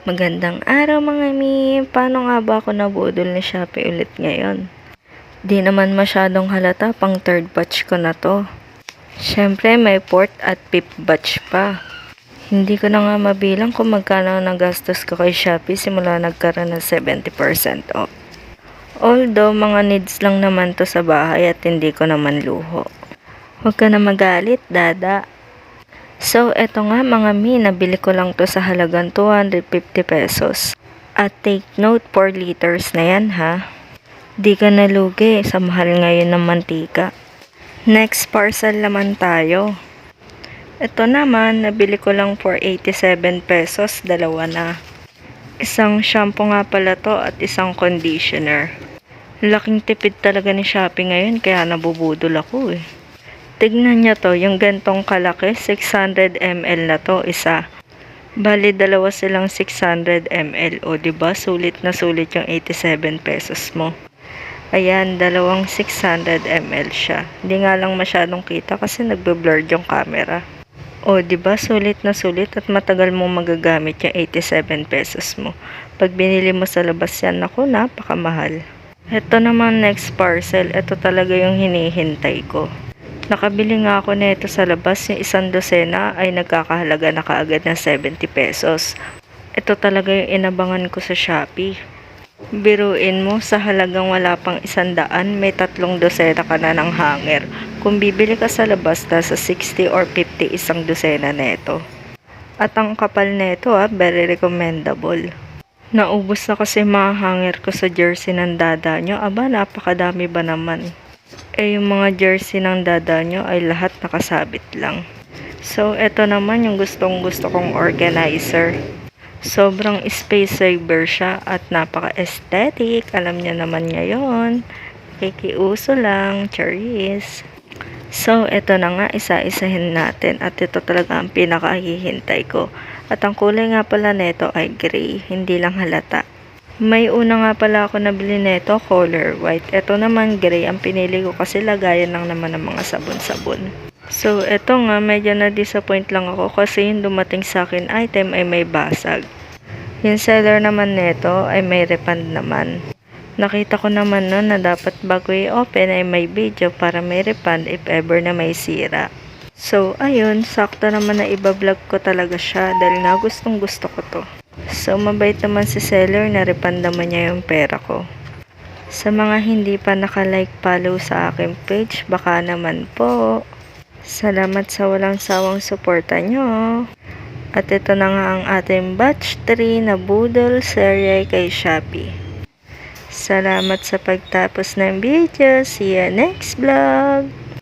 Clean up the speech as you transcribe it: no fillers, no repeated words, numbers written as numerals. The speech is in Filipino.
Magandang araw mga mi! Paano nga ba ako nabudol ni Shopee ulit ngayon? Di naman masyadong halata, pang third batch ko na to. Syempre may fourth at fifth batch pa. Hindi ko na nga mabilang kung magkano nagastos ko kay Shopee simula nagkaroon ng 70% off. Although mga needs lang naman to sa bahay at hindi ko naman luho. Huwag ka na magalit, dada. So, eto nga mga mi, nabili ko lang to sa halagang 250 pesos. At take note, 4 liters na yan ha. Di ka nalugi sa mahal ngayon ng mantika. Next parcel naman tayo. Ito naman, nabili ko lang for 87 pesos, dalawa na. Isang shampoo nga pala to at isang conditioner. Laking tipid talaga ni Shopee ngayon kaya nabubudol ako eh. Tignan nyo to, yung gantong kalaki, 600 ml na to, isa. Bali, dalawa silang 600 ml. O, diba? Sulit na sulit yung 87 pesos mo. Ayan, dalawang 600 ml siya. Hindi nga lang masyadong kita kasi nagbe-blur yung camera. O, diba? Sulit na sulit at matagal mong magagamit yung 87 pesos mo. Pag binili mo sa labas yan, naku, napakamahal. Ito naman next parcel. Ito talaga yung hinihintay ko. Nakabili nga ako nito sa labas, yung isang dosena ay nagkakahalaga na kaagad ng 70 pesos. Ito talaga yung inabangan ko sa Shopee. Biruin mo, sa halagang wala pang 100, may 3 dosena ka na ng hanger. Kung bibili ka sa labas, nasa 60 or 50 isang dosena nito. At ang kapal nito very recommendable. Naubos na kasi mga hanger ko sa jersey ng dada nyo. Aba, napakadami ba naman. Yung mga jersey ng dada nyo ay lahat nakasabit lang. So, ito naman yung gustong gusto kong organizer. Sobrang space saver siya at napaka-aesthetic. Alam niya naman ngayon. Kikiuso lang. Cherries. So, ito na nga. Isa-isahin natin. At ito talaga ang pinakahihintay ko. At ang kulay nga pala nito ay gray. Hindi lang halata. May una nga pala ako nabili nito, color white. Ito naman gray, ang pinili ko kasi lagayan lang naman ng mga sabon-sabon. So, ito nga, medyo na-disappoint lang ako kasi yung dumating sa akin item ay may basag. Yung seller naman nito ay may refund naman. Nakita ko naman na dapat bago i-open ay may video para may refund if ever na may sira. So, ayun, sakto naman na iba-vlog ko talaga siya dahil nga gustong gusto ko to. So, mabait naman si seller na refund naman niya yung pera ko. Sa mga hindi pa naka-like follow sa aking page, baka naman po. Salamat sa walang sawang suporta nyo. At ito na nga ang ating batch 3 na budol serye kay Shopee. Salamat sa pagtapos ng video. See you next vlog!